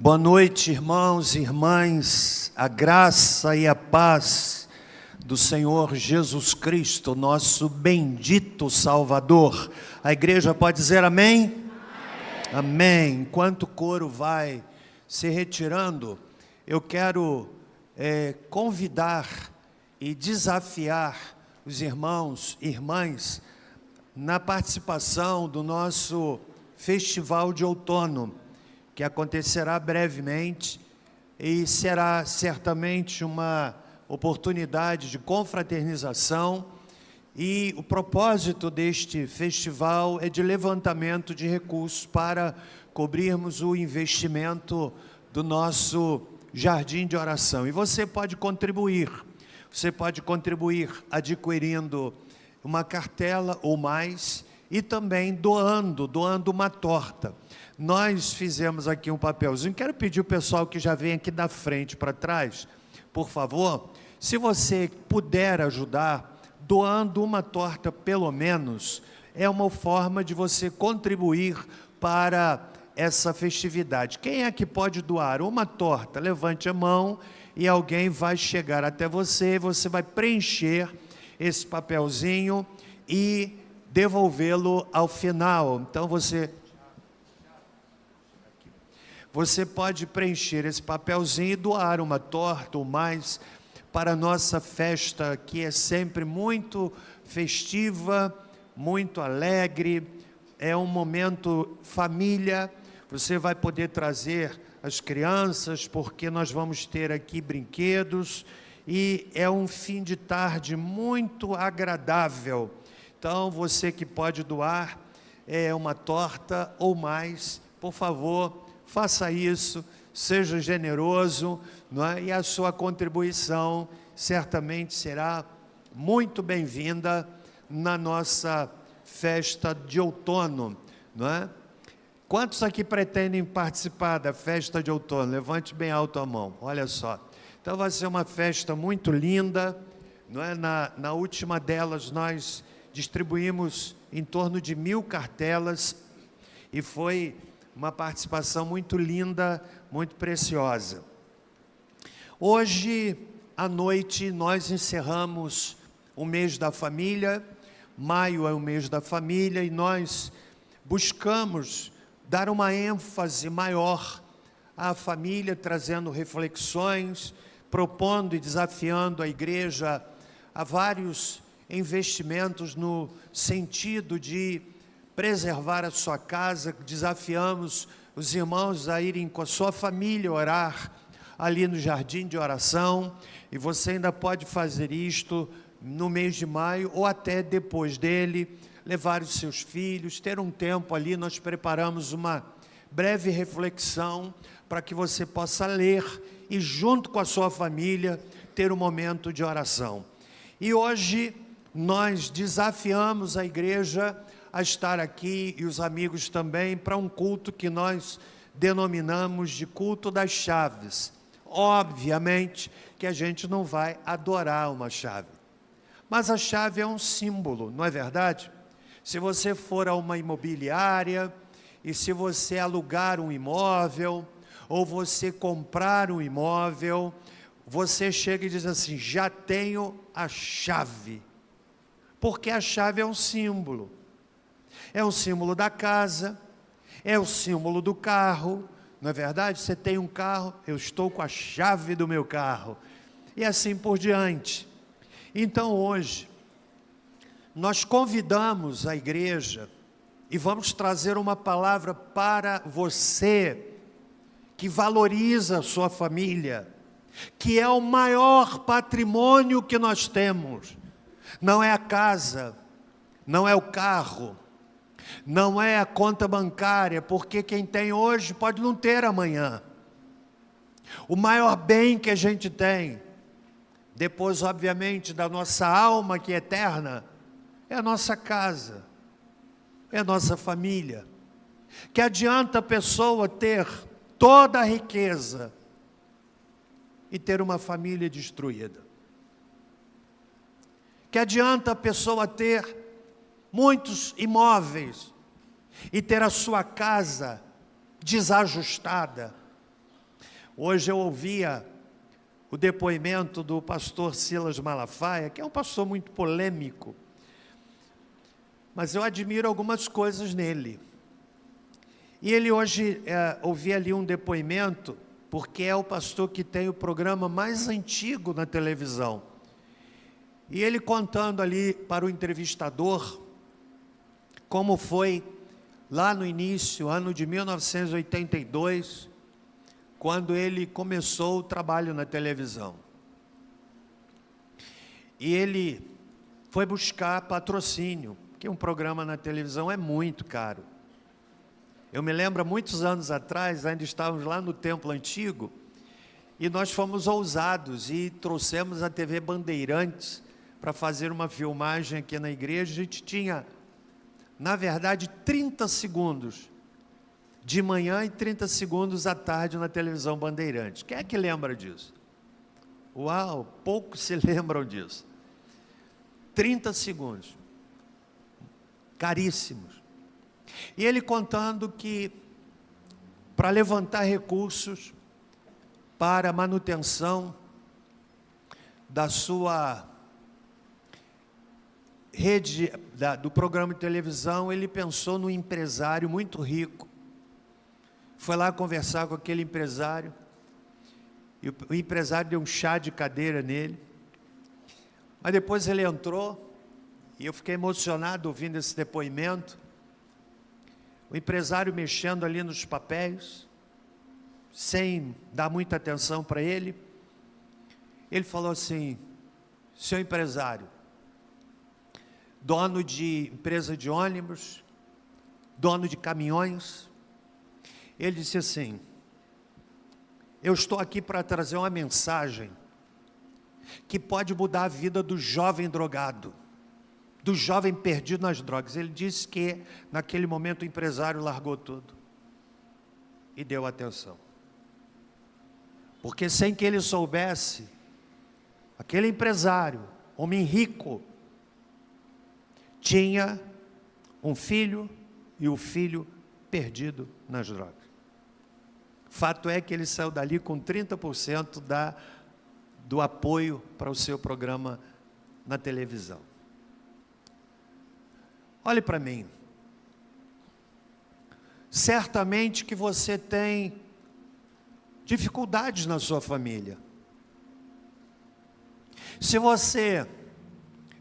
Boa noite, irmãos e irmãs, a graça e a paz do Senhor Jesus Cristo, nosso bendito Salvador. A igreja pode dizer amém? Amém. Amém. Enquanto o coro vai se retirando, eu quero convidar e desafiar os irmãos e irmãs na participação do nosso Festival de Outono, que acontecerá brevemente e será certamente uma oportunidade de confraternização. E o propósito deste festival é de levantamento de recursos para cobrirmos o investimento do nosso jardim de oração. E você pode contribuir adquirindo uma cartela ou mais e também doando uma torta. Nós fizemos aqui um papelzinho. Quero pedir o pessoal que já vem aqui da frente para trás, por favor, se você puder ajudar, doando uma torta pelo menos, é uma forma de você contribuir para essa festividade. Quem é que pode doar uma torta? Levante a mão e alguém vai chegar até você, você vai preencher esse papelzinho e devolvê-lo ao final. Então você pode preencher esse papelzinho e doar uma torta ou mais para a nossa festa, que é sempre muito festiva, muito alegre, é um momento família. Você vai poder trazer as crianças, porque nós vamos ter aqui brinquedos, e é um fim de tarde muito agradável. Então, você que pode doar uma torta ou mais, por favor, faça isso, seja generoso, não é? E a sua contribuição certamente será muito bem-vinda na nossa festa de outono, não é? Quantos aqui pretendem participar da festa de outono? Levante bem alto a mão, olha só. Então vai ser uma festa muito linda, não é? Na última delas nós distribuímos em torno de 1000 cartelas e foi uma participação muito linda, muito preciosa. Hoje à noite nós encerramos o mês da família. Maio é o mês da família e nós buscamos dar uma ênfase maior à família, trazendo reflexões, propondo e desafiando a igreja a vários investimentos no sentido de preservar a sua casa. Desafiamos os irmãos a irem com a sua família orar ali no jardim de oração, e você ainda pode fazer isto no mês de maio ou até depois dele, levar os seus filhos, ter um tempo ali. Nós preparamos uma breve reflexão para que você possa ler e junto com a sua família ter um momento de oração. E hoje nós desafiamos a igreja a estar aqui, e os amigos também, para um culto que nós denominamos de culto das chaves. Obviamente que a gente não vai adorar uma chave, mas a chave é um símbolo, não é verdade? Se você for a uma imobiliária, e se você alugar um imóvel, ou você comprar um imóvel, você chega e diz assim: já tenho a chave, porque a chave é um símbolo. É um símbolo da casa, é o símbolo do carro, não é verdade? Você tem um carro, eu estou com a chave do meu carro, e assim por diante. Então hoje, nós convidamos a igreja, e vamos trazer uma palavra para você, que valoriza a sua família, que é o maior patrimônio que nós temos. Não é a casa, não é o carro, não é a conta bancária, porque quem tem hoje pode não ter amanhã. O maior bem que a gente tem, depois obviamente da nossa alma que é eterna, é a nossa casa, é a nossa família. Que adianta a pessoa ter toda a riqueza e ter uma família destruída? Que adianta a pessoa ter muitos imóveis e ter a sua casa desajustada? Hoje eu ouvia o depoimento do pastor Silas Malafaia, que é um pastor muito polêmico, mas eu admiro algumas coisas nele. E ele hoje, ouvi ali um depoimento, porque é o pastor que tem o programa mais antigo na televisão. E ele contando ali para o entrevistador, como foi lá no início, ano de 1982, quando ele começou o trabalho na televisão. E ele foi buscar patrocínio, porque um programa na televisão é muito caro. Eu me lembro, há muitos anos atrás, ainda estávamos lá no Templo Antigo, e nós fomos ousados e trouxemos a TV Bandeirantes para fazer uma filmagem aqui na igreja. A gente tinha, na verdade, 30 segundos de manhã e 30 segundos à tarde na televisão Bandeirantes. Quem é que lembra disso? Uau, poucos se lembram disso. 30 segundos. Caríssimos. E ele contando que, para levantar recursos para a manutenção da sua rede, do programa de televisão, ele pensou num empresário muito rico. Foi lá conversar com aquele empresário, e o empresário deu um chá de cadeira nele, mas depois ele entrou, e eu fiquei emocionado ouvindo esse depoimento, o empresário mexendo ali nos papéis, sem dar muita atenção para ele, ele falou assim: seu empresário, dono de empresa de ônibus, dono de caminhões, ele disse assim: eu estou aqui para trazer uma mensagem que pode mudar a vida do jovem drogado, do jovem perdido nas drogas. Ele disse que naquele momento o empresário largou tudo e deu atenção, porque sem que ele soubesse, aquele empresário, homem rico, tinha um filho, e o filho perdido nas drogas. Fato é que ele saiu dali com 30% do apoio para o seu programa na televisão. Olhe para mim. Certamente que você tem dificuldades na sua família. Se você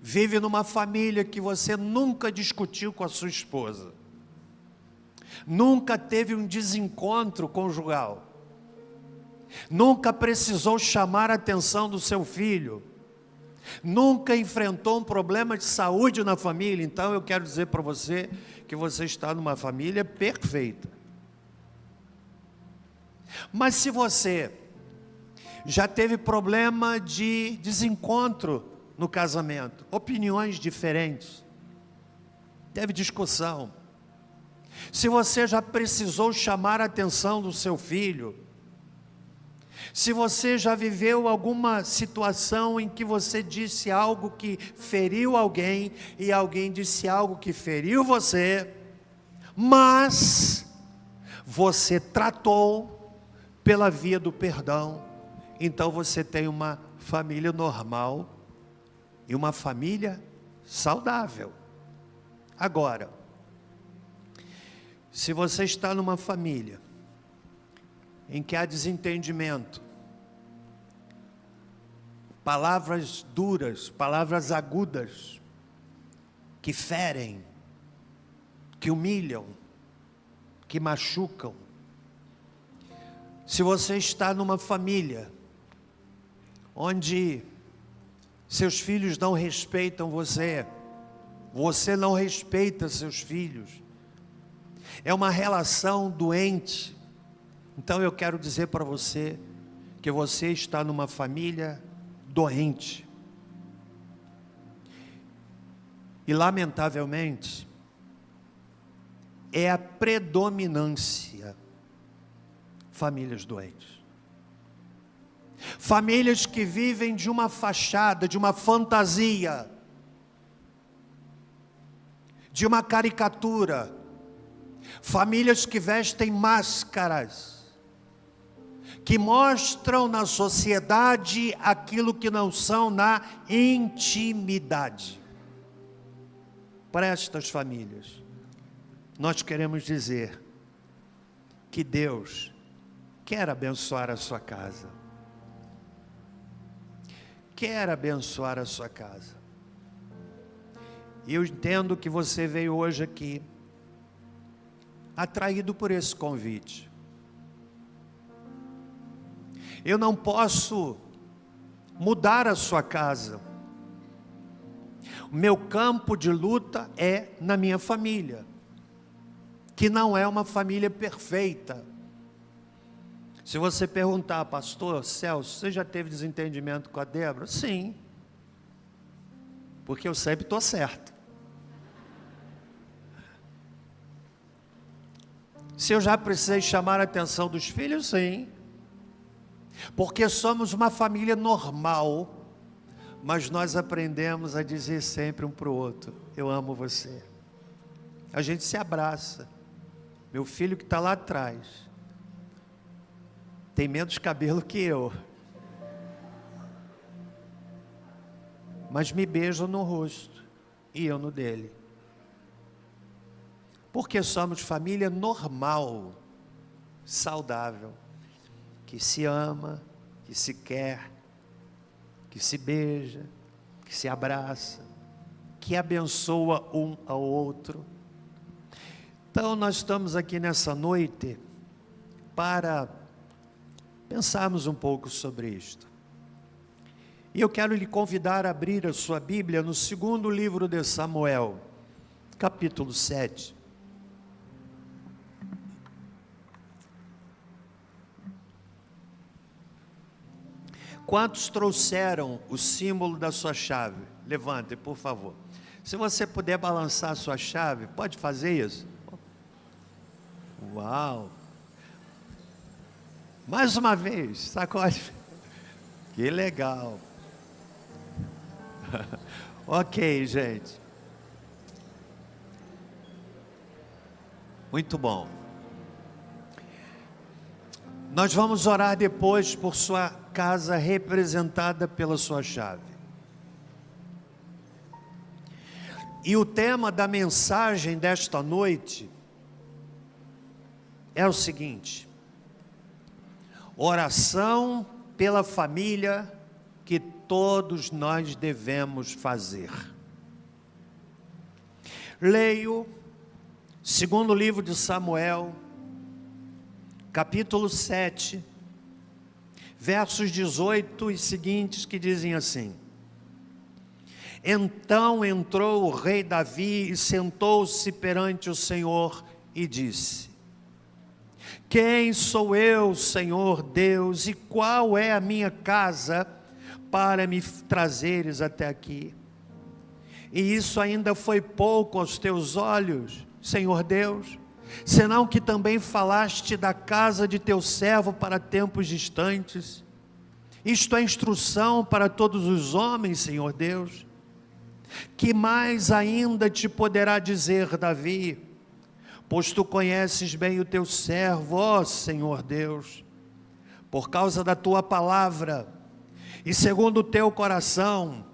vive numa família que você nunca discutiu com a sua esposa, nunca teve um desencontro conjugal, nunca precisou chamar a atenção do seu filho, nunca enfrentou um problema de saúde na família, então eu quero dizer para você que você está numa família perfeita. Mas se você já teve problema de desencontro no casamento, opiniões diferentes, teve discussão, se você já precisou chamar a atenção do seu filho, se você já viveu alguma situação em que você disse algo que feriu alguém, e alguém disse algo que feriu você, mas você tratou pela via do perdão, então você tem uma família normal e uma família saudável. Agora, se você está numa família em que há desentendimento, palavras duras, palavras agudas, que ferem, que humilham, que machucam, se você está numa família onde seus filhos não respeitam você, você não respeita seus filhos, é uma relação doente, então eu quero dizer para você que você está numa família doente. E lamentavelmente, é a predominância famílias doentes. Famílias que vivem de uma fachada, de uma fantasia, de uma caricatura. Famílias que vestem máscaras, que mostram na sociedade aquilo que não são na intimidade. Para estas famílias, nós queremos dizer que Deus quer abençoar a sua casa. Quer abençoar a sua casa. E eu entendo que você veio hoje aqui atraído por esse convite. Eu não posso mudar a sua casa. O meu campo de luta é na minha família, que não é uma família perfeita. Se você perguntar, pastor Celso, você já teve desentendimento com a Débora? Sim, porque eu sempre estou certo. Se eu já precisei chamar a atenção dos filhos? Sim, porque somos uma família normal, mas nós aprendemos a dizer sempre um para o outro: eu amo você. A gente se abraça. Meu filho que está lá atrás tem menos cabelo que eu, mas me beija no rosto e eu no dele, porque somos família normal, saudável, que se ama, que se quer, que se beija, que se abraça, que abençoa um ao outro. Então nós estamos aqui nessa noite para pensarmos um pouco sobre isto. E eu quero lhe convidar a abrir a sua Bíblia no segundo livro de Samuel, capítulo 7. Quantos trouxeram o símbolo da sua chave? Levante, por favor. Se você puder balançar a sua chave, pode fazer isso? Uau! Mais uma vez, sacode. Que legal. Ok, gente. Muito bom. Nós vamos orar depois por sua casa representada pela sua chave. E o tema da mensagem desta noite é o seguinte: oração pela família que todos nós devemos fazer. Leio, segundo livro de Samuel, capítulo 7, versos 18 e seguintes, que dizem assim: Então entrou o rei Davi e sentou-se perante o Senhor e disse: Quem sou eu, Senhor Deus, e qual é a minha casa para me trazeres até aqui? E isso ainda foi pouco aos teus olhos, Senhor Deus, senão que também falaste da casa de teu servo para tempos distantes. Isto é instrução para todos os homens, Senhor Deus. Que mais ainda te poderá dizer Davi? Pois tu conheces bem o teu servo, ó Senhor Deus. Por causa da tua palavra e segundo o teu coração,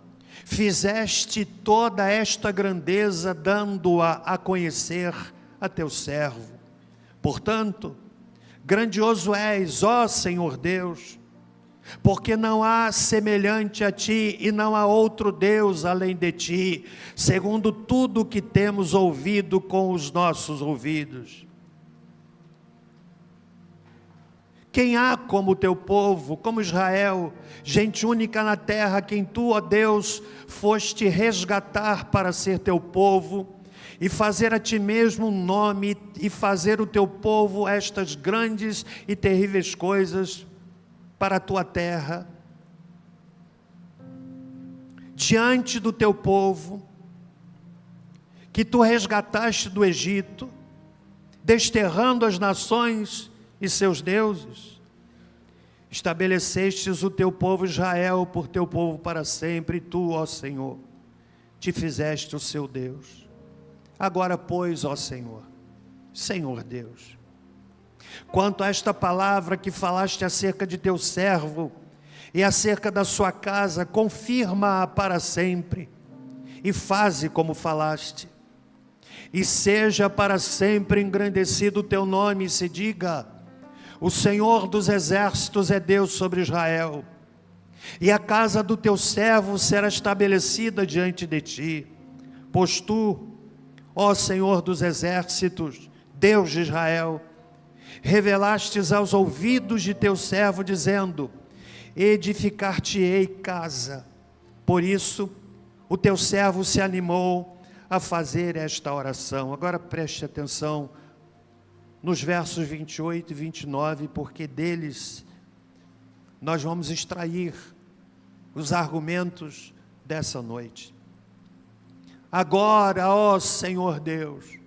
fizeste toda esta grandeza, dando-a a conhecer a teu servo. Portanto, grandioso és, ó Senhor Deus, porque não há semelhante a ti e não há outro Deus além de ti, segundo tudo que temos ouvido com os nossos ouvidos. Quem há como o teu povo, como Israel, gente única na terra, quem tu, ó Deus, foste resgatar para ser teu povo, e fazer a ti mesmo um nome, e fazer o teu povo estas grandes e terríveis coisas para a tua terra, diante do teu povo, que tu resgataste do Egito, desterrando as nações e seus deuses. Estabelecestes o teu povo Israel por teu povo para sempre, e tu, ó Senhor, te fizeste o seu Deus. Agora, pois, ó Senhor, Senhor Deus, Quanto a esta palavra que falaste acerca de teu servo e acerca da sua casa, confirma-a para sempre e faze como falaste. E seja para sempre engrandecido o teu nome, e se diga: o Senhor dos exércitos é Deus sobre Israel. E a casa do teu servo será estabelecida diante de ti, pois tu, ó Senhor dos exércitos, Deus de Israel, revelastes aos ouvidos de teu servo, dizendo: edificar-te-ei casa. Por isso, o teu servo se animou a fazer esta oração. Agora preste atenção nos versos 28 e 29, porque deles nós vamos extrair os argumentos dessa noite. Agora, ó Senhor Deus,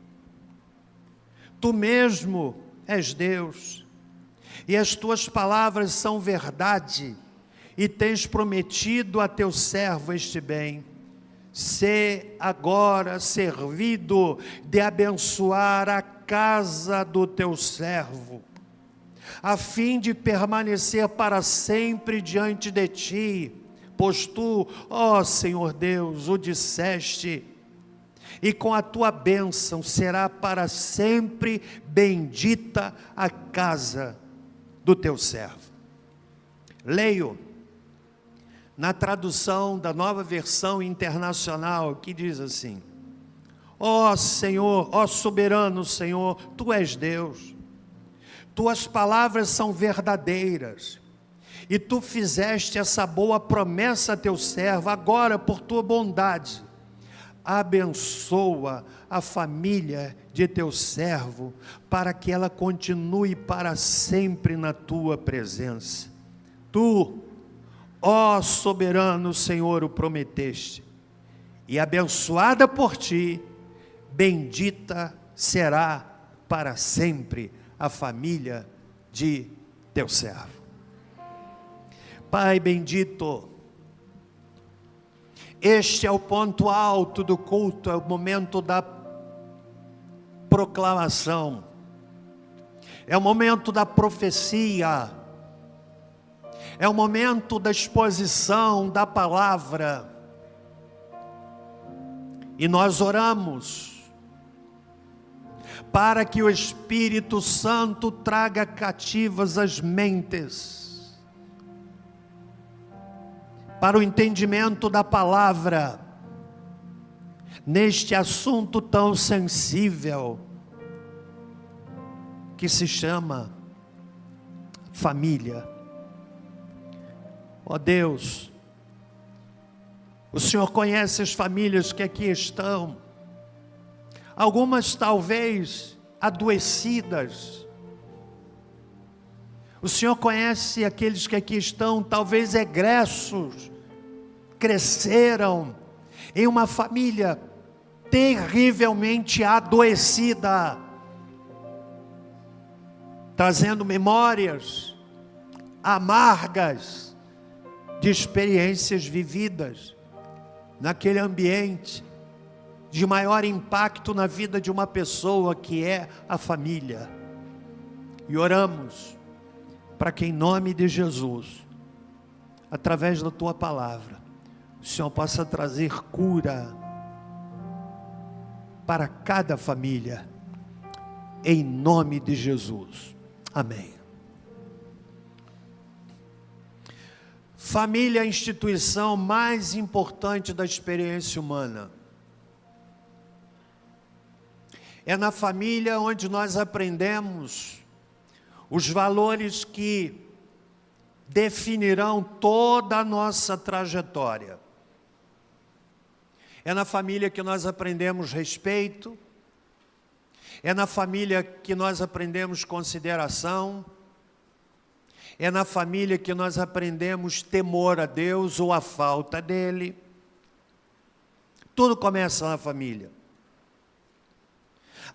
tu mesmo és Deus, e as tuas palavras são verdade, e tens prometido a teu servo este bem. Sê agora servido de abençoar a casa do teu servo, a fim de permanecer para sempre diante de ti, pois tu, ó Senhor Deus, o disseste, e com a tua bênção será para sempre bendita a casa do teu servo. Leio na tradução da Nova Versão Internacional, que diz assim: ó Senhor, ó soberano Senhor, tu és Deus, tuas palavras são verdadeiras, e tu fizeste essa boa promessa a teu servo. Agora, por tua bondade, abençoa a família de teu servo, para que ela continue para sempre na tua presença. Tu, ó soberano Senhor, o prometeste, e abençoada por ti, bendita será para sempre a família de teu servo. Pai bendito, este é o ponto alto do culto, é o momento da proclamação, é o momento da profecia, é o momento da exposição da palavra. E nós oramos para que o Espírito Santo traga cativas as mentes para o entendimento da palavra, neste assunto tão sensível, que se chama família. Ó Deus, o Senhor conhece as famílias que aqui estão, algumas talvez adoecidas. O Senhor conhece aqueles que aqui estão, talvez egressos, cresceram em uma família terrivelmente adoecida, trazendo memórias amargas de experiências vividas naquele ambiente de maior impacto na vida de uma pessoa, que é a família. E oramos para que, em nome de Jesus, através da tua palavra, o Senhor possa trazer cura para cada família, em nome de Jesus. Amém. Família é a instituição mais importante da experiência humana. É na família onde nós aprendemos os valores que definirão toda a nossa trajetória. É na família que nós aprendemos respeito, é na família que nós aprendemos consideração, é na família que nós aprendemos temor a Deus ou a falta dele. Tudo começa na família.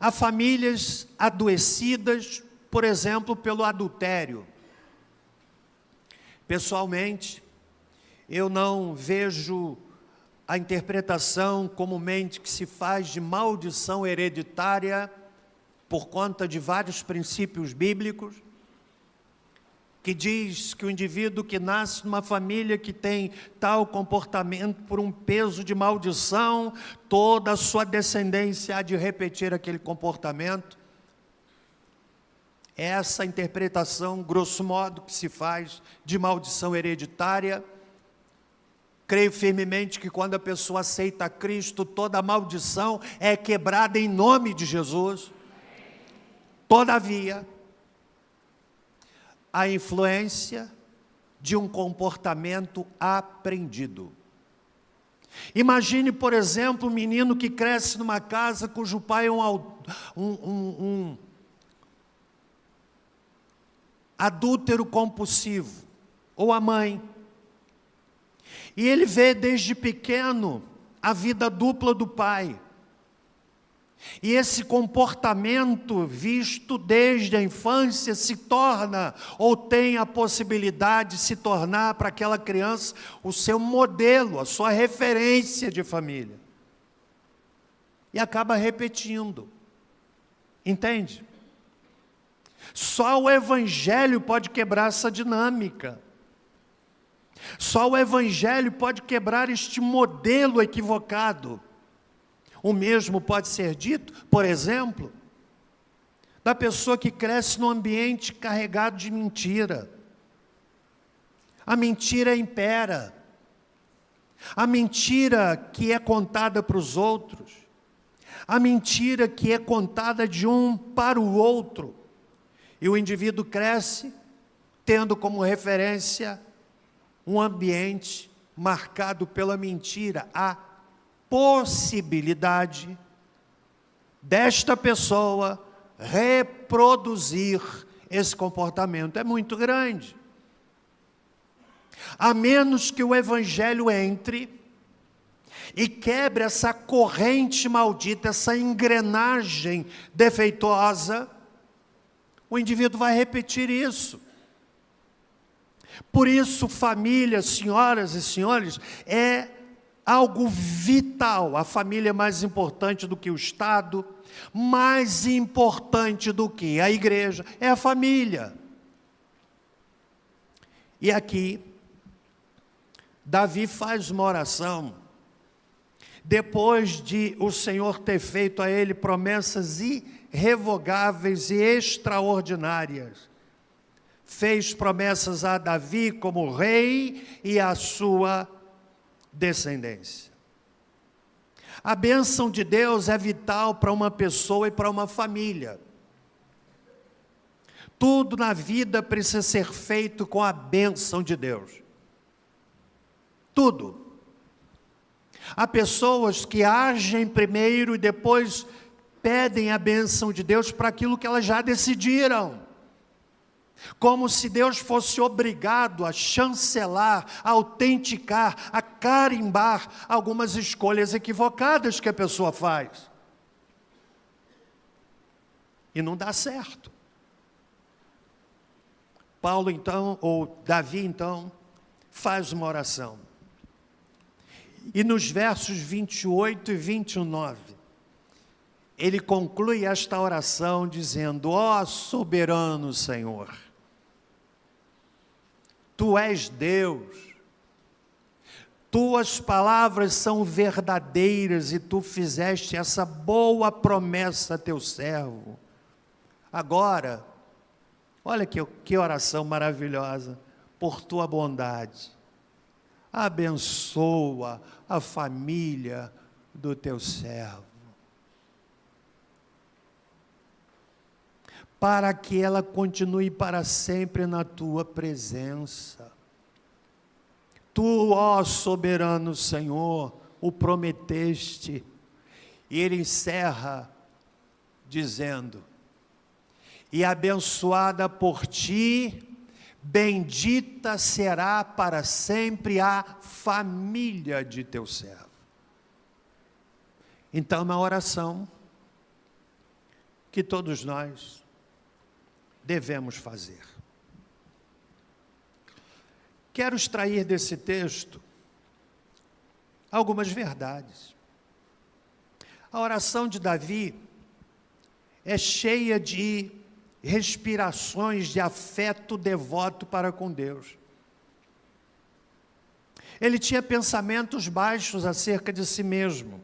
Há famílias adoecidas, por exemplo, pelo adultério. Pessoalmente, eu não vejo a interpretação comumente que se faz de maldição hereditária por conta de vários princípios bíblicos, que diz que o indivíduo que nasce numa família que tem tal comportamento por um peso de maldição, toda a sua descendência há de repetir aquele comportamento. Essa interpretação, grosso modo, que se faz de maldição hereditária. Creio firmemente que quando a pessoa aceita Cristo, toda maldição é quebrada em nome de Jesus. Todavia, a influência de um comportamento aprendido. Imagine, por exemplo, um menino que cresce numa casa cujo pai é um adúltero compulsivo, ou a mãe. E ele vê desde pequeno a vida dupla do pai. E esse comportamento visto desde a infância se torna, ou tem a possibilidade de se tornar para aquela criança o seu modelo, a sua referência de família. E acaba repetindo. Entende? Só o Evangelho pode quebrar essa dinâmica. Só o Evangelho pode quebrar este modelo equivocado. O mesmo pode ser dito, por exemplo, da pessoa que cresce num ambiente carregado de mentira. A mentira impera. A mentira que é contada para os outros. A mentira que é contada de um para o outro. E o indivíduo cresce tendo como referência um ambiente marcado pela mentira, a possibilidade desta pessoa reproduzir esse comportamento é muito grande. A menos que o Evangelho entre e quebre essa corrente maldita, essa engrenagem defeituosa, o indivíduo vai repetir isso. Por isso, família, senhoras e senhores, é algo vital. A família é mais importante do que o Estado, mais importante do que a igreja, é a família. E aqui, Davi faz uma oração, depois de o Senhor ter feito a ele promessas irrevogáveis e extraordinárias. Fez promessas a Davi como rei e à sua descendência. A bênção de Deus é vital para uma pessoa e para uma família. Tudo na vida precisa ser feito com a bênção de Deus. Tudo. Há pessoas que agem primeiro e depois pedem a bênção de Deus para aquilo que elas já decidiram. Como se Deus fosse obrigado a chancelar, a autenticar, a carimbar algumas escolhas equivocadas que a pessoa faz. E não dá certo. Paulo então, ou Davi então, faz uma oração. E nos versos 28 e 29, ele conclui esta oração dizendo: ó soberano Senhor, Tu és Deus, Tuas palavras são verdadeiras e Tu fizeste essa boa promessa a Teu servo. Agora, olha que oração maravilhosa, por Tua bondade, abençoa a família do Teu servo, para que ela continue para sempre na Tua presença. Tu, ó soberano Senhor, o prometeste. E ele encerra dizendo: e abençoada por Ti, bendita será para sempre a família de Teu servo. Então, uma oração que todos nós devemos fazer. Quero extrair desse texto algumas verdades. A oração de Davi é cheia de respirações de afeto devoto para com Deus. Ele tinha pensamentos baixos acerca de si mesmo.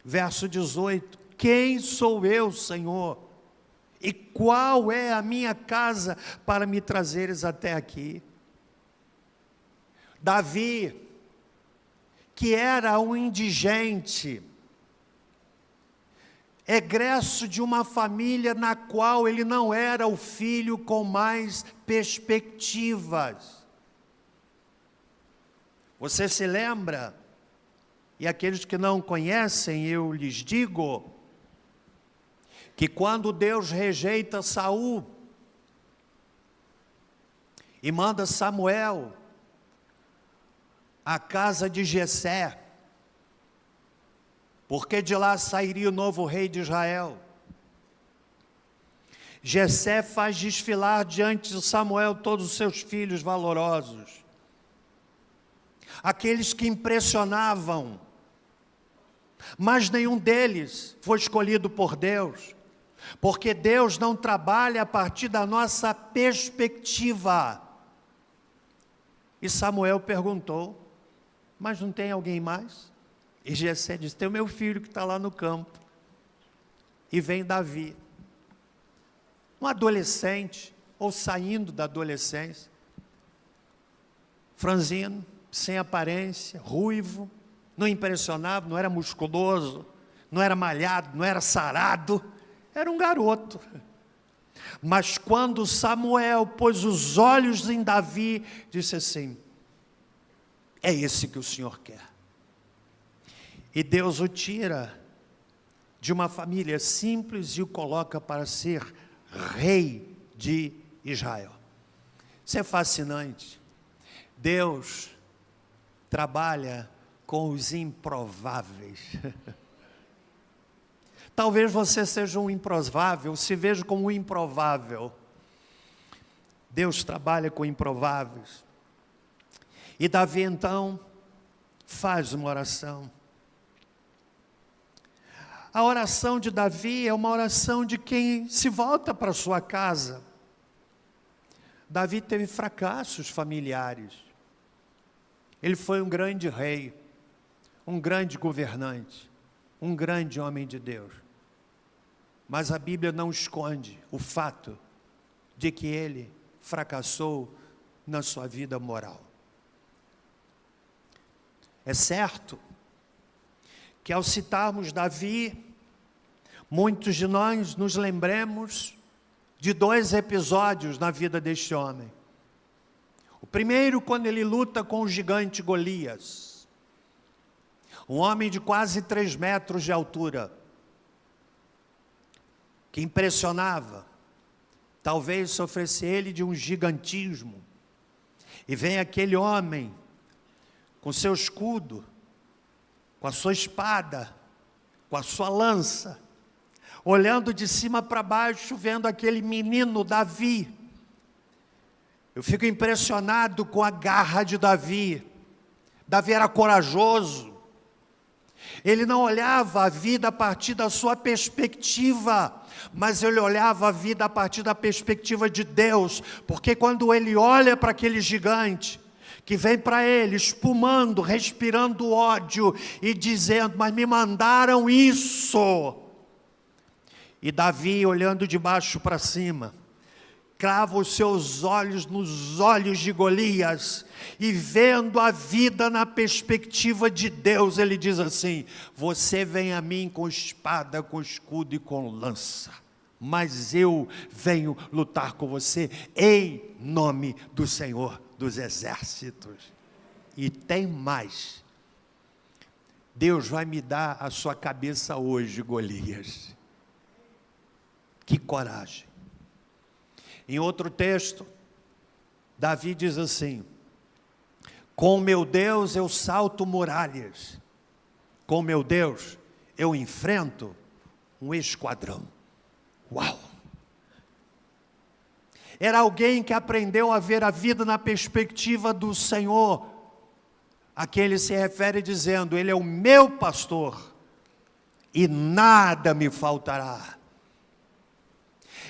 Verso 18: quem sou eu, Senhor? E qual é a minha casa para me trazeres até aqui? Davi, que era um indigente, egresso de uma família na qual ele não era o filho com mais perspectivas. Você se lembra? E aqueles que não conhecem, eu lhes digo, que quando Deus rejeita Saul e manda Samuel à casa de Jessé, porque de lá sairia o novo rei de Israel, Jessé faz desfilar diante de Samuel todos os seus filhos valorosos, aqueles que impressionavam, mas nenhum deles foi escolhido por Deus, porque Deus não trabalha a partir da nossa perspectiva. E Samuel perguntou: mas não tem alguém mais? E Jessé disse: tem o meu filho que está lá no campo. E vem Davi, um adolescente, ou saindo da adolescência, franzino, sem aparência, ruivo, não impressionava, não era musculoso, não era malhado, não era sarado, era um garoto. Mas quando Samuel pôs os olhos em Davi, disse assim: é esse que o Senhor quer. E Deus o tira de uma família simples e o coloca para ser rei de Israel. Isso é fascinante. Deus trabalha com os improváveis. Talvez você seja um improvável, se veja como um improvável. Deus trabalha com improváveis. E Davi então faz uma oração. A oração de Davi é uma oração de quem se volta para sua casa. Davi teve fracassos familiares. Ele foi um grande rei, um grande governante, um grande homem de Deus. Mas a Bíblia não esconde o fato de que ele fracassou na sua vida moral. É certo que ao citarmos Davi, muitos de nós nos lembremos de dois episódios na vida deste homem. O primeiro, quando ele luta com o gigante Golias, um homem de quase 3 metros de altura, que impressionava, talvez sofresse ele de um gigantismo, e vem aquele homem, com seu escudo, com a sua espada, com a sua lança, olhando de cima para baixo, vendo aquele menino Davi. Eu fico impressionado com a garra de Davi. Davi era corajoso. Ele não olhava a vida a partir da sua perspectiva, mas ele olhava a vida a partir da perspectiva de Deus, porque quando ele olha para aquele gigante, que vem para ele espumando, respirando ódio e dizendo: mas me mandaram isso. E Davi, olhando de baixo para cima, crava os seus olhos nos olhos de Golias, e vendo a vida na perspectiva de Deus, ele diz assim: você vem a mim com espada, com escudo e com lança, mas eu venho lutar com você em nome do Senhor dos exércitos. E tem mais: Deus vai me dar a sua cabeça hoje, Golias. Que coragem. Em outro texto, Davi diz assim: com meu Deus eu salto muralhas, com meu Deus eu enfrento um esquadrão. Uau! Era alguém que aprendeu a ver a vida na perspectiva do Senhor, a quem ele se refere dizendo: ele é o meu pastor e nada me faltará.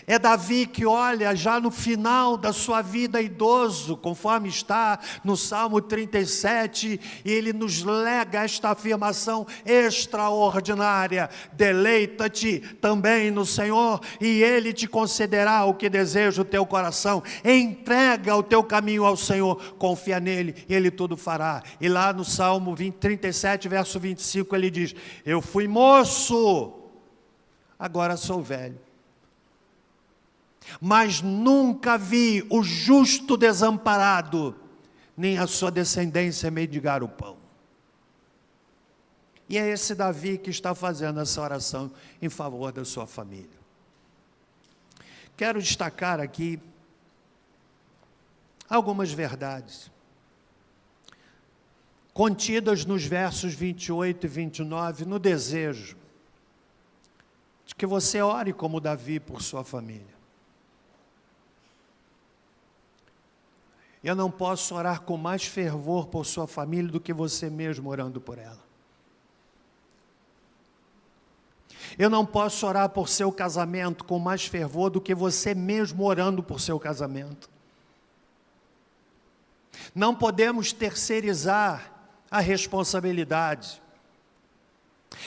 É Davi que olha já no final da sua vida idoso, conforme está no Salmo 37, e ele nos lega esta afirmação extraordinária: deleita-te também no Senhor, e Ele te concederá o que deseja o teu coração. Entrega o teu caminho ao Senhor, confia nele, e Ele tudo fará. E lá no Salmo 37, verso 25, ele diz: eu fui moço, agora sou velho, mas nunca vi o justo desamparado, nem a sua descendência mendigar o pão. E é esse Davi que está fazendo essa oração em favor da sua família. Quero destacar aqui algumas verdades contidas nos versos 28 e 29, no desejo de que você ore como Davi por sua família. Eu não posso orar com mais fervor por sua família do que você mesmo orando por ela. Eu não posso orar por seu casamento com mais fervor do que você mesmo orando por seu casamento. Não podemos terceirizar a responsabilidade.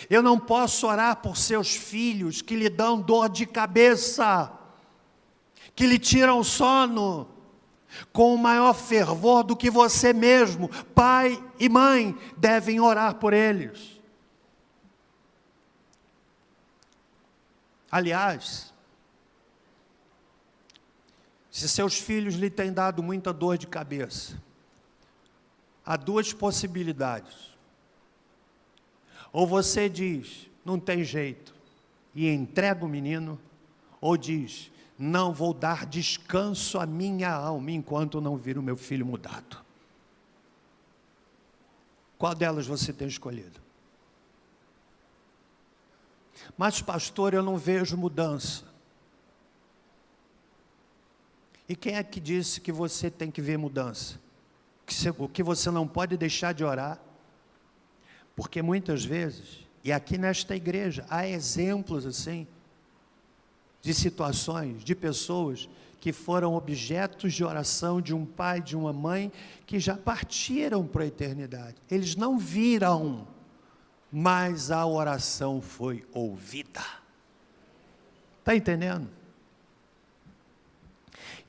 Eu não posso orar por seus filhos que lhe dão dor de cabeça, que lhe tiram o sono, com o maior fervor do que você mesmo, pai e mãe, devem orar por eles. Aliás, se seus filhos lhe têm dado muita dor de cabeça, há duas possibilidades. Ou você diz: não tem jeito, e entrega o menino, ou diz: não vou dar descanso à minha alma enquanto não vir o meu filho mudado. Qual delas você tem escolhido? Mas pastor, eu não vejo mudança. E quem é que disse que você tem que ver mudança? Que você não pode deixar de orar? Porque muitas vezes, e aqui nesta igreja, há exemplos assim, de situações, de pessoas que foram objetos de oração de um pai, de uma mãe, que já partiram para a eternidade. Eles não viram, mas a oração foi ouvida. Está entendendo?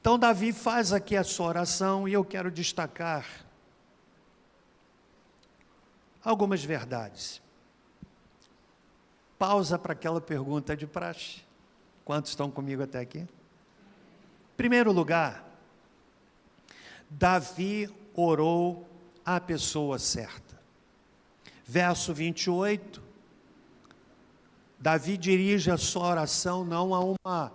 Então Davi faz aqui a sua oração, e eu quero destacar algumas verdades. Pausa para aquela pergunta de praxe. Quantos estão comigo até aqui? Em primeiro lugar, Davi orou à pessoa certa. Verso 28, Davi dirige a sua oração não a uma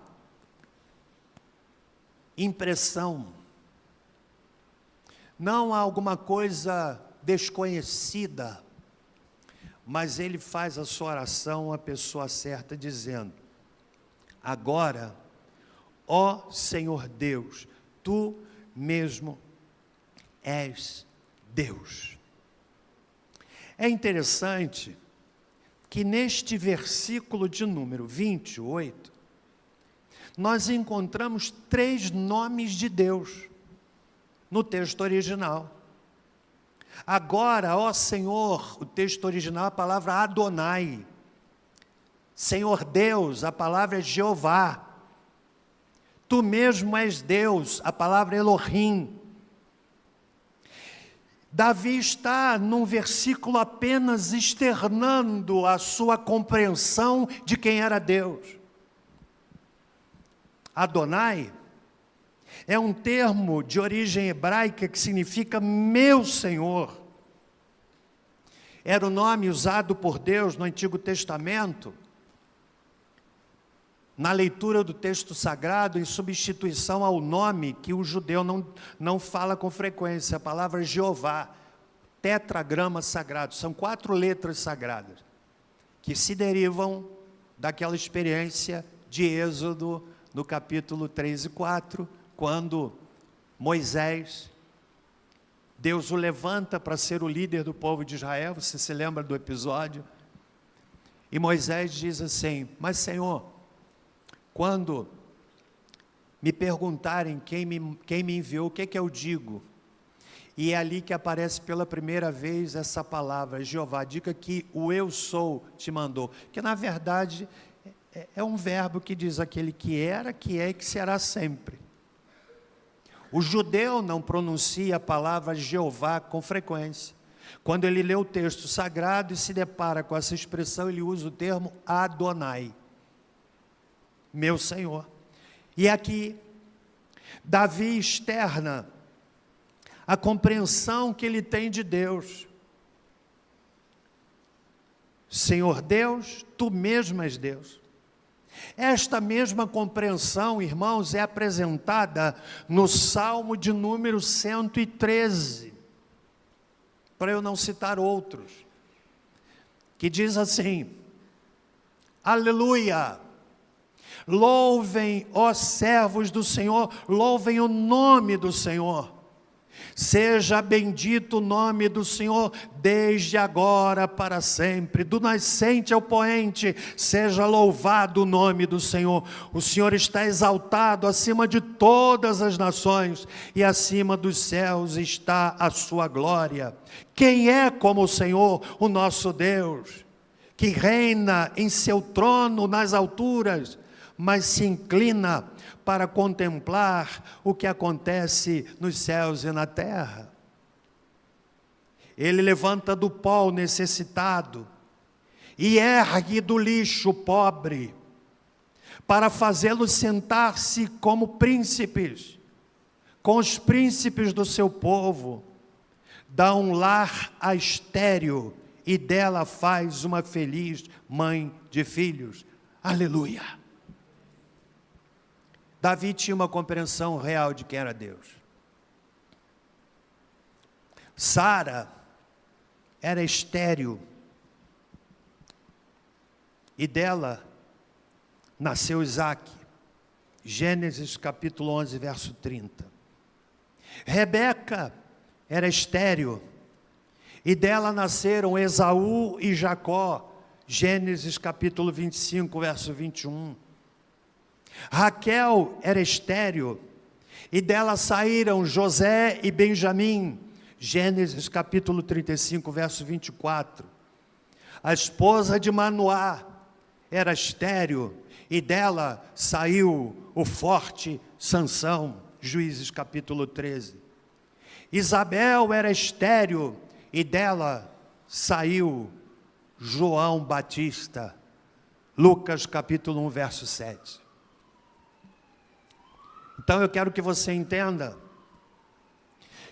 impressão, não a alguma coisa desconhecida, mas ele faz a sua oração à pessoa certa, dizendo: agora, ó Senhor Deus, Tu mesmo és Deus. É interessante que neste versículo de número 28, nós encontramos 3 nomes de Deus no texto original. Agora, ó Senhor, o texto original, a palavra Adonai. Senhor Deus, a palavra é Jeová. Tu mesmo és Deus, a palavra Elohim. Davi está num versículo apenas externando a sua compreensão de quem era Deus. Adonai é um termo de origem hebraica que significa meu Senhor. Era o nome usado por Deus no Antigo Testamento, na leitura do texto sagrado, em substituição ao nome que o judeu não fala com frequência, a palavra Jeová, tetragrama sagrado. São 4 letras sagradas, que se derivam daquela experiência de Êxodo, no capítulo 3 e 4, quando Moisés, Deus o levanta para ser o líder do povo de Israel. Você se lembra do episódio? E Moisés diz assim: mas Senhor, quando me perguntarem quem me enviou, o que é que eu digo? E é ali que aparece pela primeira vez essa palavra, Jeová. Diga que o eu sou te mandou. Que na verdade é um verbo que diz aquele que era, que é e que será sempre. O judeu não pronuncia a palavra Jeová com frequência. Quando ele lê o texto sagrado e se depara com essa expressão, ele usa o termo Adonai, meu Senhor. E aqui, Davi externa a compreensão que ele tem de Deus. Senhor Deus, Tu mesmo és Deus. Esta mesma compreensão, irmãos, é apresentada no Salmo de número 113, para eu não citar outros, que diz assim: Aleluia! Louvem, ó servos do Senhor, louvem o nome do Senhor. Seja bendito o nome do Senhor, desde agora para sempre. Do nascente ao poente, seja louvado o nome do Senhor. O Senhor está exaltado acima de todas as nações, e acima dos céus está a sua glória. Quem é como o Senhor, o nosso Deus, que reina em seu trono nas alturas, mas se inclina para contemplar o que acontece nos céus e na terra. Ele levanta do pó o necessitado e ergue do lixo o pobre, para fazê-lo sentar-se como príncipes, com os príncipes do seu povo. Dá um lar à estéril e dela faz uma feliz mãe de filhos. Aleluia! Davi tinha uma compreensão real de quem era Deus. Sara era estéril e dela nasceu Isaque. Gênesis capítulo 11, verso 30. Rebeca era estéril e dela nasceram Esaú e Jacó. Gênesis capítulo 25, verso 21. Raquel era estéril e dela saíram José e Benjamim. Gênesis capítulo 35, verso 24. A esposa de Manoá era estéril e dela saiu o forte Sansão. Juízes capítulo 13. Isabel era estéril e dela saiu João Batista. Lucas capítulo 1, verso 7. Então eu quero que você entenda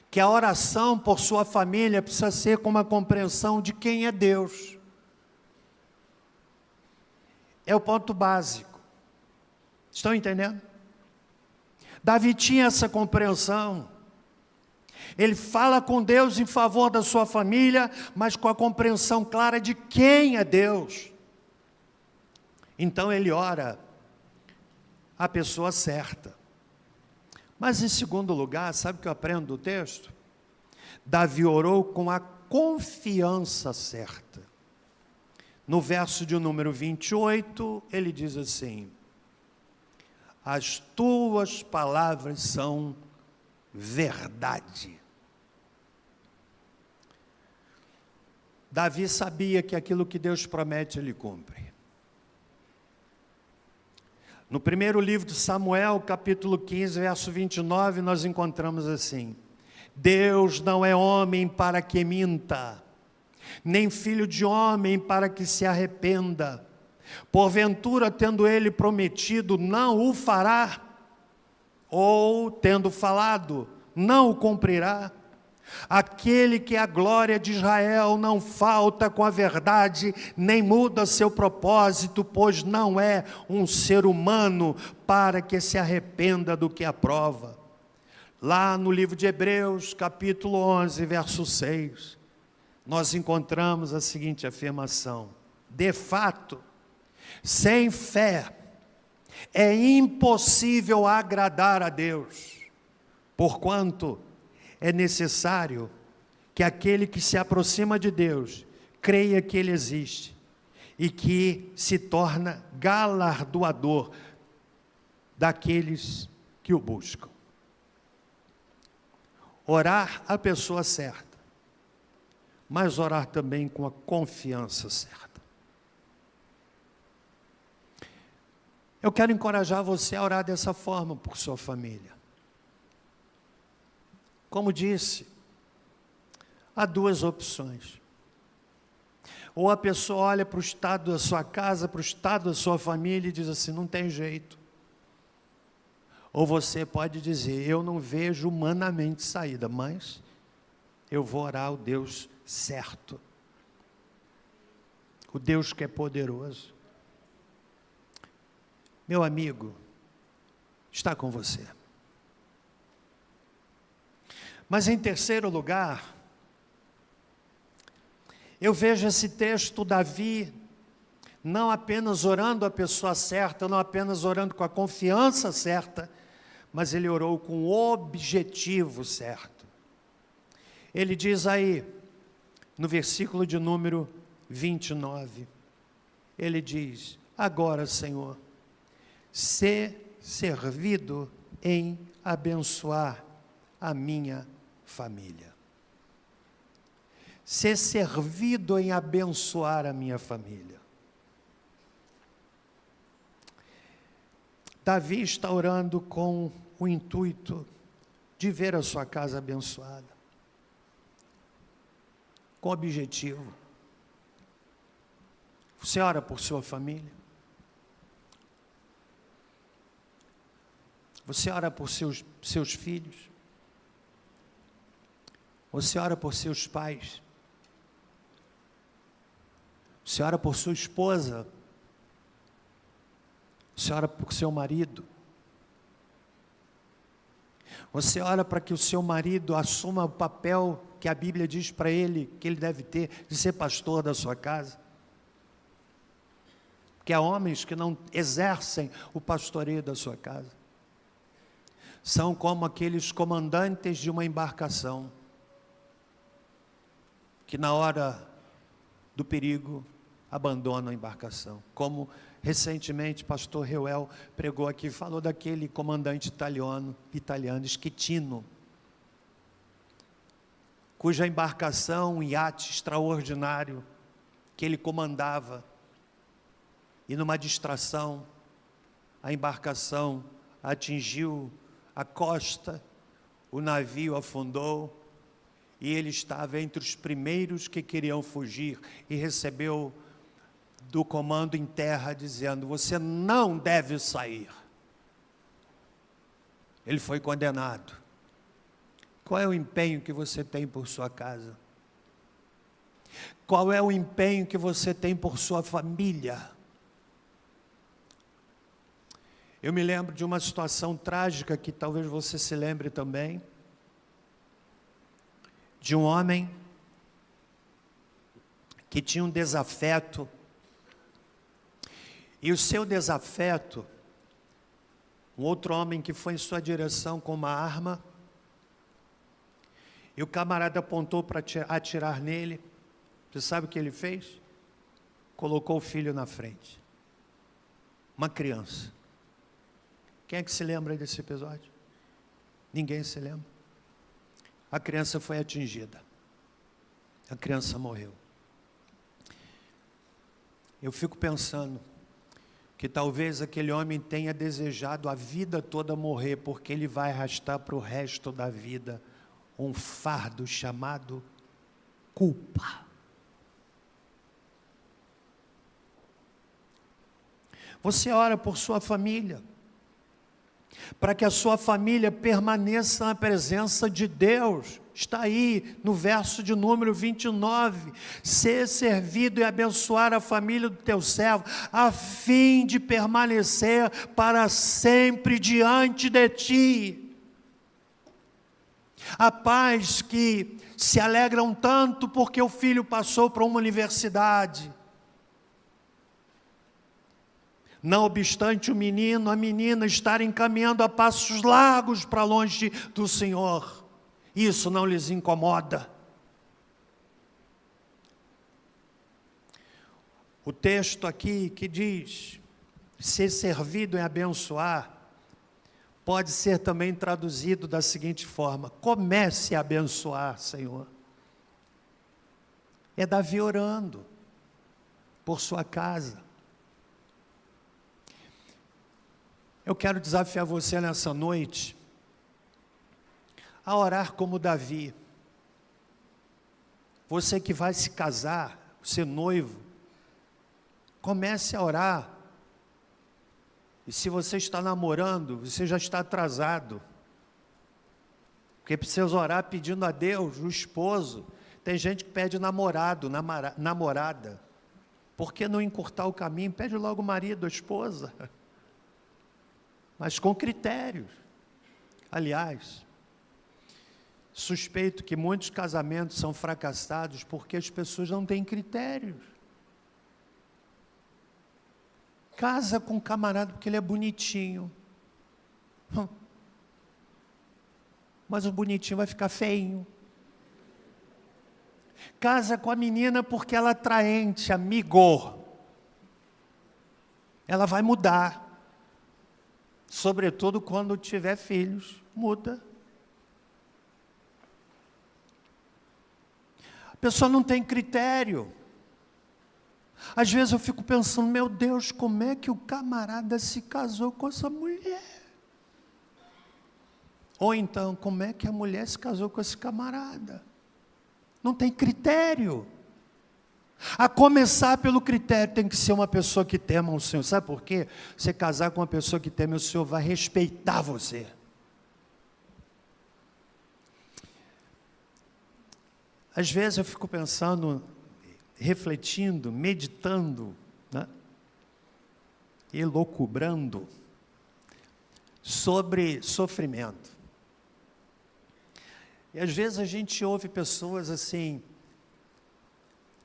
que a oração por sua família precisa ser com uma compreensão de quem é Deus. É o ponto básico. Estão entendendo? Davi tinha essa compreensão. Ele fala com Deus em favor da sua família, mas com a compreensão clara de quem é Deus. Então ele ora a pessoa certa. Mas em segundo lugar, sabe o que eu aprendo do texto? Davi orou com a confiança certa. No verso de número 28, ele diz assim: as tuas palavras são verdade. Davi sabia que aquilo que Deus promete, Ele cumpre. No primeiro livro de Samuel, capítulo 15, verso 29, nós encontramos assim: Deus não é homem para que minta, nem filho de homem para que se arrependa. Porventura, tendo Ele prometido, não o fará? Ou, tendo falado, não o cumprirá? Aquele que é a glória de Israel não falta com a verdade, nem muda seu propósito, pois não é um ser humano para que se arrependa do que aprova. Lá no livro de Hebreus, capítulo 11, verso 6, nós encontramos a seguinte afirmação: de fato, sem fé é impossível agradar a Deus, porquanto é necessário que aquele que se aproxima de Deus creia que Ele existe e que se torna galardoador daqueles que o buscam. Orar a pessoa certa, mas orar também com a confiança certa. Eu quero encorajar você a orar dessa forma por sua família. Como disse, há duas opções. Ou a pessoa olha para o estado da sua casa, para o estado da sua família e diz assim, não tem jeito. Ou você pode dizer, eu não vejo humanamente saída, mas eu vou orar ao Deus certo. O Deus que é poderoso. Meu amigo, está com você. Mas em terceiro lugar, eu vejo esse texto, Davi, não apenas orando a pessoa certa, não apenas orando com a confiança certa, mas ele orou com o objetivo certo. Ele diz aí, no versículo de número 29, ele diz, agora, Senhor, ser servido em abençoar a minha família. Ser servido em abençoar a minha família. Davi está orando com o intuito de ver a sua casa abençoada. Com objetivo. Você ora por sua família? Você ora por seus filhos? Você ora por seus pais? Você ora por sua esposa? Você ora por seu marido? Você ora para que o seu marido assuma o papel que a Bíblia diz para ele, que ele deve ter, de ser pastor da sua casa? Porque há homens que não exercem o pastoreio da sua casa. São como aqueles comandantes de uma embarcação, que na hora do perigo abandonam a embarcação. Como recentemente pastor Reuel pregou aqui, falou daquele comandante italiano, Schettino, cuja embarcação, um iate extraordinário, que ele comandava, e numa distração, a embarcação atingiu a costa, o navio afundou, e ele estava entre os primeiros que queriam fugir, e recebeu do comando em terra, dizendo, você não deve sair. Ele foi condenado. Qual é o empenho que você tem por sua casa? Qual é o empenho que você tem por sua família? Eu me lembro de uma situação trágica, que talvez você se lembre também, de um homem que tinha um desafeto, e o seu desafeto, um outro homem que foi em sua direção com uma arma, e o camarada apontou para atirar nele. Você sabe o que ele fez? Colocou o filho na frente, uma criança. Quem é que se lembra desse episódio? Ninguém se lembra. A criança foi atingida, a criança morreu. Eu fico pensando que talvez aquele homem tenha desejado a vida toda morrer, porque ele vai arrastar para o resto da vida um fardo chamado culpa. Você ora por sua família, para que a sua família permaneça na presença de Deus. Está aí no verso de número 29, ser servido e abençoar a família do teu servo, a fim de permanecer para sempre diante de ti. Há pais que se alegram tanto porque o filho passou para uma universidade. Não obstante o menino, a menina estarem caminhando a passos largos para longe do Senhor, isso não lhes incomoda. O texto aqui que diz, ser servido em abençoar, pode ser também traduzido da seguinte forma: comece a abençoar, Senhor. É Davi orando por sua casa. Eu quero desafiar você nessa noite a orar como Davi. Você que vai se casar, ser noivo, comece a orar. E se você está namorando, você já está atrasado. Porque precisa orar pedindo a Deus, o esposo. Tem gente que pede namorado, namorada. Por que não encurtar o caminho? Pede logo o marido, a esposa. Mas com critérios. Aliás, suspeito que muitos casamentos são fracassados porque as pessoas não têm critérios. Casa com um camarada porque ele é bonitinho. Mas o bonitinho vai ficar feinho. Casa com a menina porque ela é atraente, amigo. Ela vai mudar. Sobretudo quando tiver filhos, muda. A pessoa não tem critério. Às vezes eu fico pensando, meu Deus, como é que o camarada se casou com essa mulher? Ou então, como é que a mulher se casou com esse camarada? Não tem critério. A começar pelo critério, tem que ser uma pessoa que tema o Senhor. Sabe por quê? Você casar com uma pessoa que teme o Senhor, vai respeitar você. Às vezes eu fico pensando, refletindo, meditando, né? Elucubrando sobre sofrimento. E às vezes a gente ouve pessoas assim,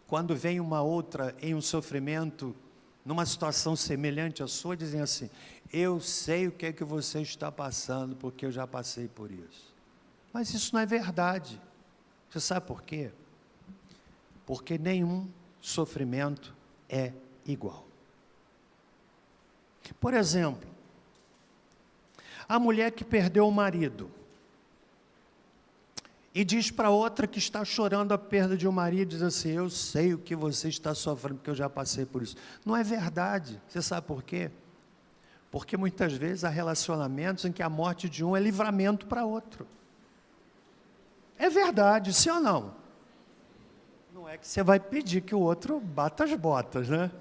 quando vem uma outra em um sofrimento, numa situação semelhante à sua, dizem assim, eu sei o que é que você está passando, porque eu já passei por isso. Mas isso não é verdade. Você sabe por quê? Porque nenhum sofrimento é igual. Por exemplo, a mulher que perdeu o marido, e diz para outra que está chorando a perda de um marido, diz assim, eu sei o que você está sofrendo, porque eu já passei por isso. Não é verdade. Você sabe por quê? Porque muitas vezes há relacionamentos em que a morte de um é livramento para outro. É verdade, sim ou não? Não é que você vai pedir que o outro bata as botas, né?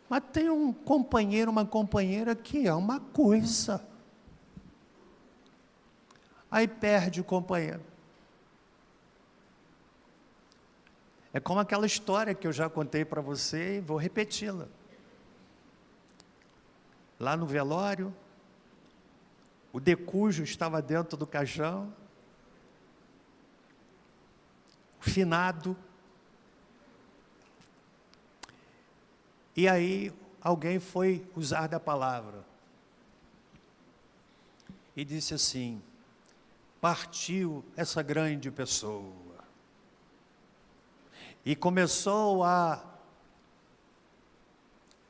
Mas tem um companheiro, uma companheira que é uma coisa. Aí perde o companheiro. É como aquela história que eu já contei para você e vou repeti-la. Lá no velório, o decujo estava dentro do caixão, o finado, e aí alguém foi usar da palavra e disse assim, partiu essa grande pessoa. E começou a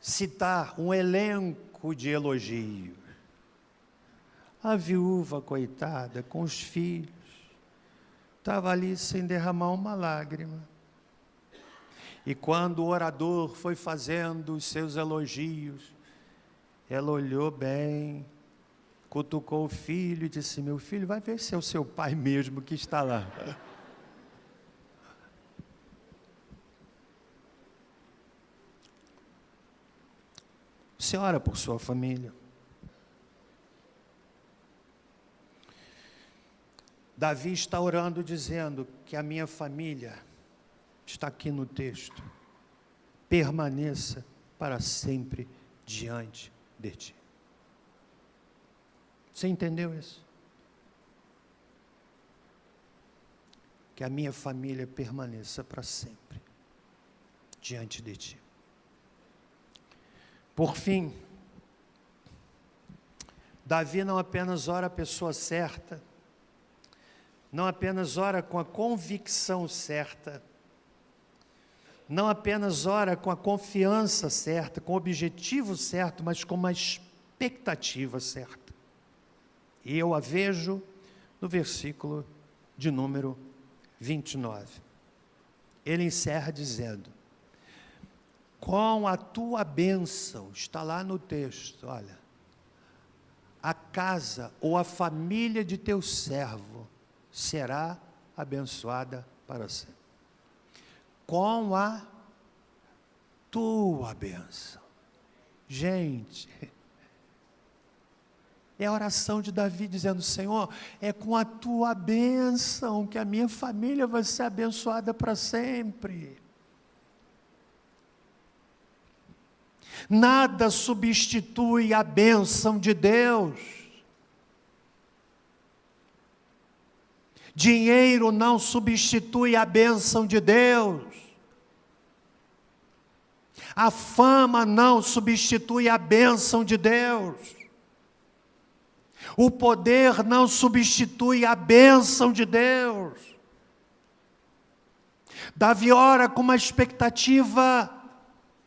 citar um elenco de elogios. A viúva, coitada, com os filhos, estava ali sem derramar uma lágrima. E quando o orador foi fazendo os seus elogios, ela olhou bem, cutucou o filho e disse, meu filho, vai ver se é o seu pai mesmo que está lá. Você ora por sua família. Davi está orando dizendo que a minha família, está aqui no texto, permaneça para sempre diante de ti. Você entendeu isso? Que a minha família permaneça para sempre diante de ti. Por fim, Davi não apenas ora a pessoa certa, não apenas ora com a convicção certa, não apenas ora com a confiança certa, com o objetivo certo, mas com uma expectativa certa. E eu a vejo no versículo de número 29. Ele encerra dizendo: com a tua bênção, está lá no texto, olha, a casa ou a família de teu servo será abençoada para sempre. Com a tua bênção. Gente, é a oração de Davi dizendo: Senhor, é com a tua bênção que a minha família vai ser abençoada para sempre. Nada substitui a bênção de Deus. Dinheiro não substitui a bênção de Deus. A fama não substitui a bênção de Deus. O poder não substitui a bênção de Deus. Davi ora com uma expectativa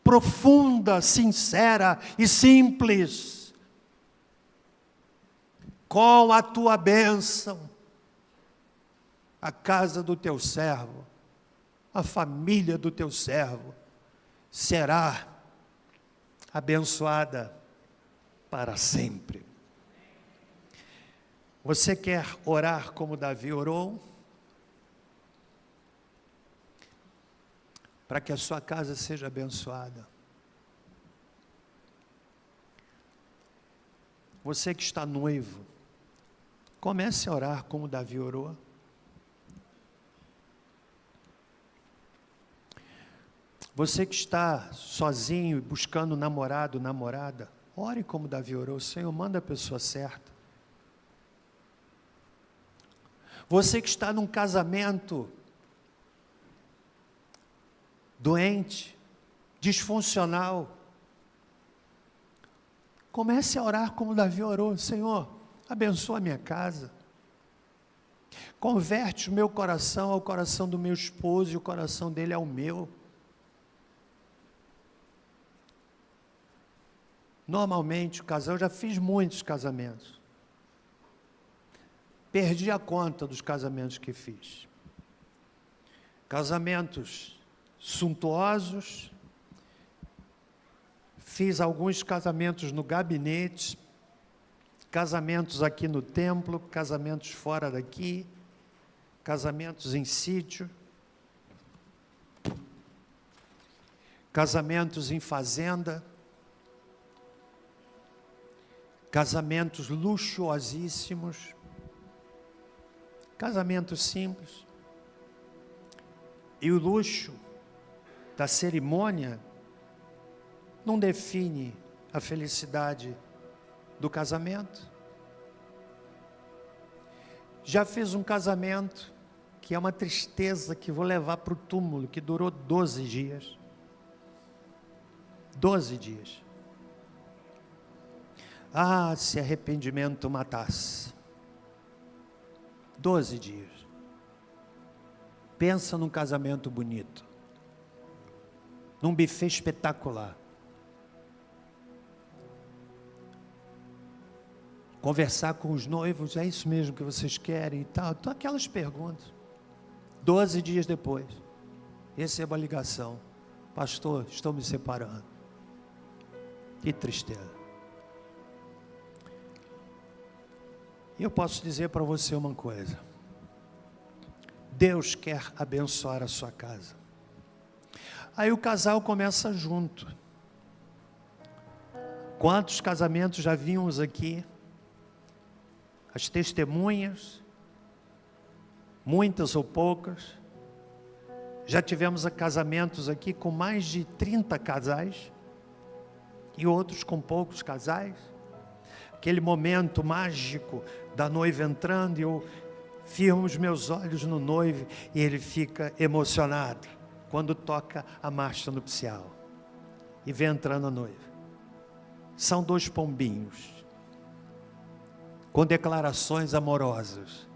profunda, sincera e simples. Com a tua bênção, a casa do teu servo, a família do teu servo, será abençoada para sempre. Você quer orar como Davi orou? Para que a sua casa seja abençoada. Você que está noivo, comece a orar como Davi orou. Você que está sozinho e buscando namorado, namorada, ore como Davi orou. Senhor, manda a pessoa certa. Você que está num casamento doente, disfuncional, comece a orar como Davi orou. Senhor, abençoa a minha casa. Converte o meu coração ao coração do meu esposo e o coração dele ao meu. Normalmente o casal, eu já fiz muitos casamentos. Perdi a conta dos casamentos que fiz. Casamentos suntuosos. Fiz alguns casamentos no gabinete, casamentos aqui no templo, casamentos fora daqui, casamentos em sítio, casamentos em fazenda, casamentos luxuosíssimos, casamentos simples. E o luxo da cerimônia não define a felicidade do casamento. Já fiz um casamento que é uma tristeza que vou levar para o túmulo, que durou 12 dias. 12 dias. Ah, se arrependimento matasse. 12 dias. Pensa num casamento bonito. Num buffet espetacular. Conversar com os noivos, é isso mesmo que vocês querem e tal. Então, aquelas perguntas. 12 dias depois, recebo a ligação. Pastor, estou me separando. Que tristeza. E eu posso dizer para você uma coisa. Deus quer abençoar a sua casa. Aí o casal começa junto. Quantos casamentos já vimos aqui? As testemunhas, muitas ou poucas. Já tivemos casamentos aqui com mais de 30 casais. E outros com poucos casais. Aquele momento mágico da noiva entrando, e eu firmo os meus olhos no noivo e ele fica emocionado quando toca a marcha nupcial e vem entrando a noiva. São 2 pombinhos com declarações amorosas,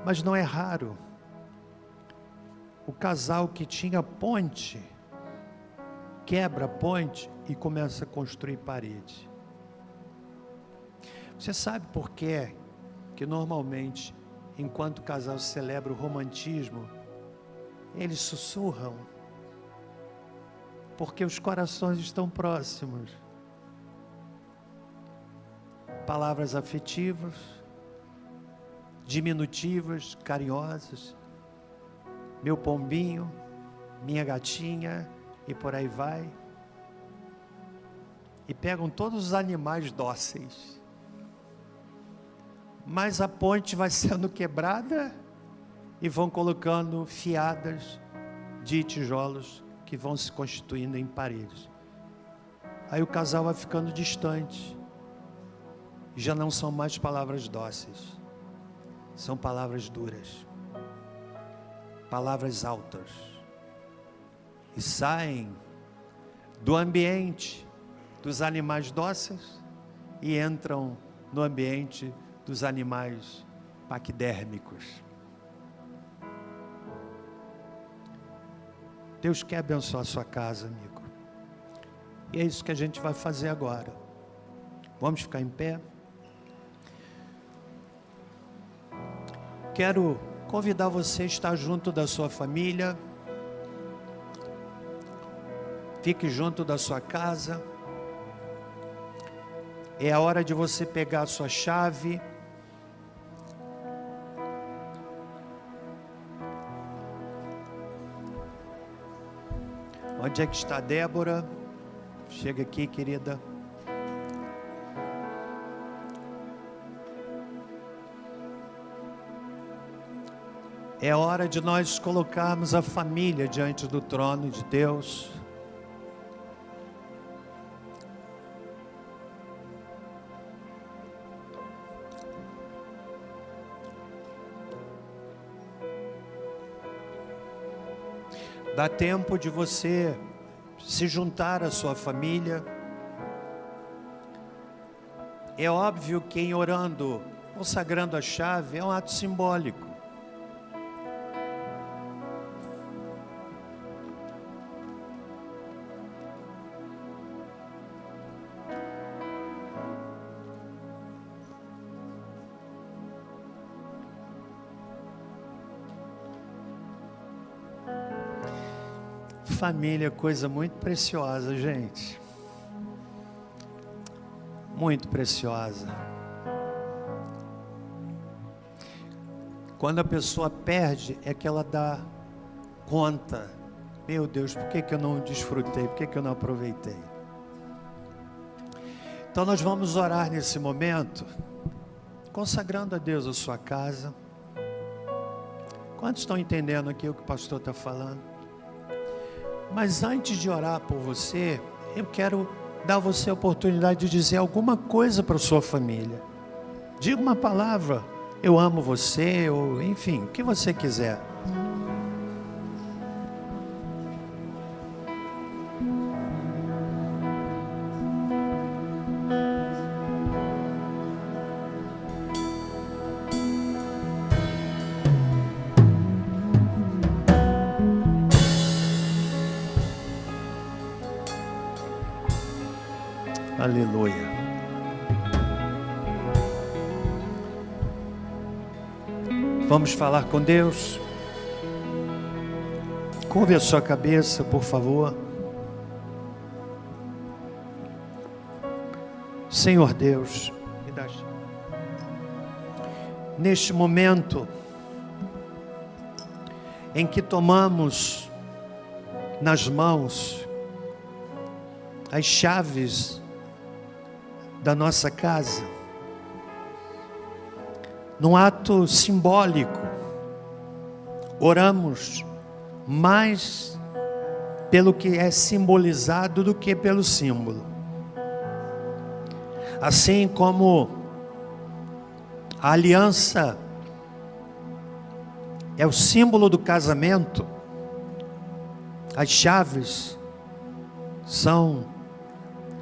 mas não é raro o casal que tinha ponte quebra a ponte e começa a construir parede. Você sabe por quê? Que normalmente, enquanto o casal celebra o romantismo, eles sussurram, porque os corações estão próximos. Palavras afetivas, diminutivas, carinhosas, meu pombinho, minha gatinha, e por aí vai. E pegam todos os animais dóceis. Mas a ponte vai sendo quebrada e vão colocando fiadas de tijolos que vão se constituindo em paredes. Aí o casal vai ficando distante. Já não são mais palavras dóceis, são palavras duras, palavras altas, e saem do ambiente dos animais dóceis e entram no ambiente dos animais paquidérmicos. Deus quer abençoar a sua casa, amigo, e é isso que a gente vai fazer agora. Vamos ficar em pé. Quero convidar você a estar junto da sua família. Fique junto da sua casa. É a hora de você pegar a sua chave. Onde é que está a Débora? Chega aqui, querida. É hora de nós colocarmos a família diante do trono de Deus. Dá tempo de você se juntar à sua família. É óbvio que em orando, consagrando a chave, é um ato simbólico. Família é coisa muito preciosa, gente. Muito preciosa. Quando a pessoa perde, é que ela dá conta. Meu Deus, por que eu não desfrutei? Por que eu não aproveitei? Então nós vamos orar nesse momento, consagrando a Deus a sua casa. Quantos estão entendendo aqui o que o pastor está falando? Mas antes de orar por você, eu quero dar a você a oportunidade de dizer alguma coisa para a sua família. Diga uma palavra, eu amo você, ou enfim, o que você quiser. Aleluia. Vamos falar com Deus. Curve a sua cabeça, por favor. Senhor Deus, me dá. Neste momento em que tomamos nas mãos as chaves da nossa casa, num ato simbólico, oramos mais pelo que é simbolizado do que pelo símbolo. Assim como a aliança é o símbolo do casamento, as chaves são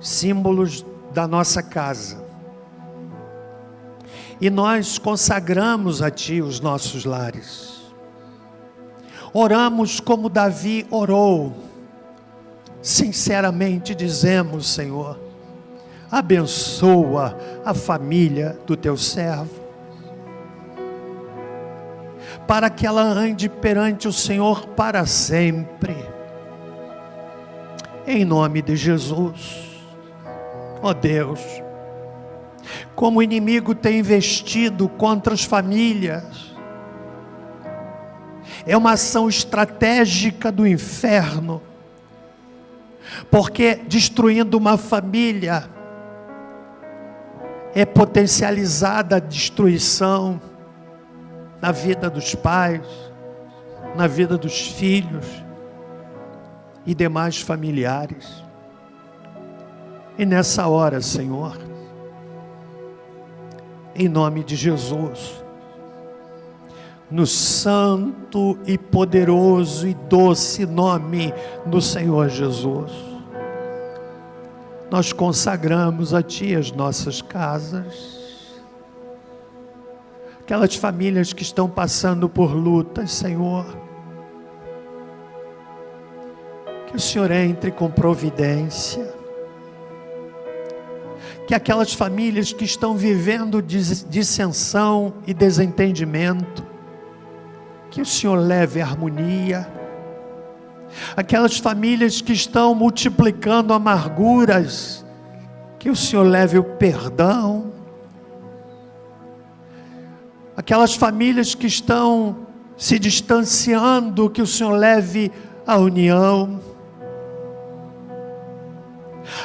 símbolos da nossa casa. E nós consagramos a Ti os nossos lares. Oramos como Davi orou. Sinceramente dizemos, Senhor, abençoa a família do teu servo, para que ela ande perante o Senhor para sempre, em nome de Jesus. Ó Deus, como o inimigo tem investido contra as famílias, é uma ação estratégica do inferno, porque destruindo uma família, é potencializada a destruição na vida dos pais, na vida dos filhos e demais familiares. E nessa hora, Senhor, em nome de Jesus, no santo e poderoso e doce nome do Senhor Jesus, nós consagramos a Ti as nossas casas, aquelas famílias que estão passando por lutas, Senhor, que o Senhor entre com providência, que aquelas famílias que estão vivendo dissensão e desentendimento, que o Senhor leve harmonia, aquelas famílias que estão multiplicando amarguras, que o Senhor leve o perdão, aquelas famílias que estão se distanciando, que o Senhor leve a união,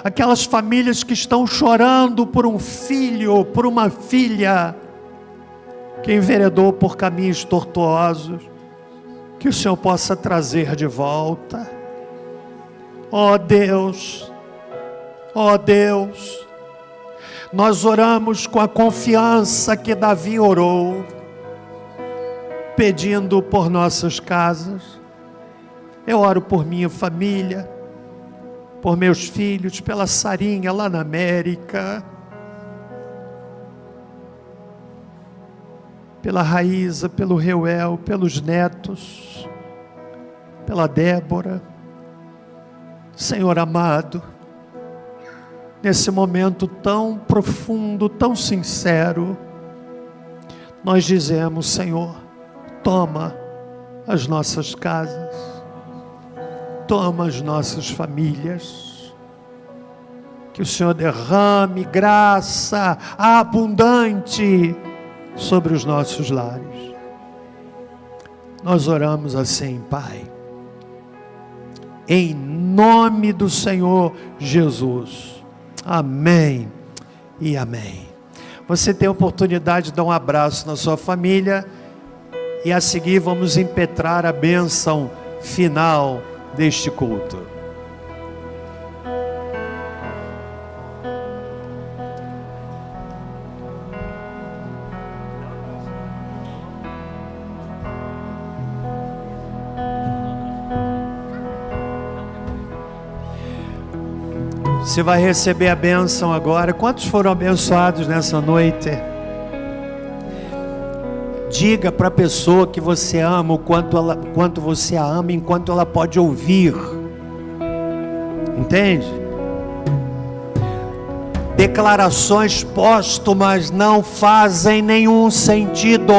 aquelas famílias que estão chorando por um filho, por uma filha, que enveredou por caminhos tortuosos, que o Senhor possa trazer de volta. Ó Deus, nós oramos com a confiança que Davi orou, pedindo por nossas casas. Eu oro por minha família, por meus filhos, pela Sarinha lá na América, pela Raíza, pelo Reuel, pelos netos, pela Débora. Senhor amado, nesse momento tão profundo, tão sincero, nós dizemos: Senhor, toma as nossas casas, toma as nossas famílias, que o Senhor derrame graça abundante sobre os nossos lares. Nós oramos assim, Pai, em nome do Senhor Jesus. Amém e amém. Você tem a oportunidade de dar um abraço na sua família, e a seguir vamos impetrar a bênção final deste culto. Você vai receber a bênção agora. Quantos foram abençoados nessa noite? Diga para a pessoa que você ama o quanto você a ama, enquanto ela pode ouvir. Entende? Declarações póstumas não fazem nenhum sentido.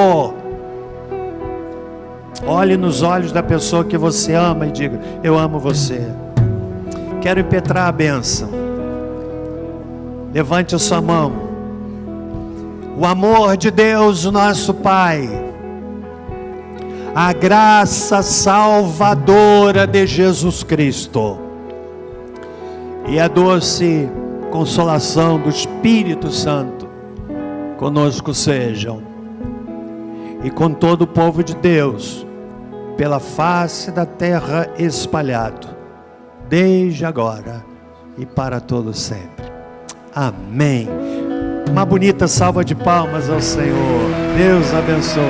Olhe nos olhos da pessoa que você ama e diga: eu amo você. Quero impetrar a bênção. Levante a sua mão. O amor de Deus, nosso Pai, a graça salvadora de Jesus Cristo e a doce consolação do Espírito Santo conosco sejam, e com todo o povo de Deus pela face da terra espalhado, desde agora e para todo sempre. Amém. Uma bonita salva de palmas ao Senhor. Deus abençoe.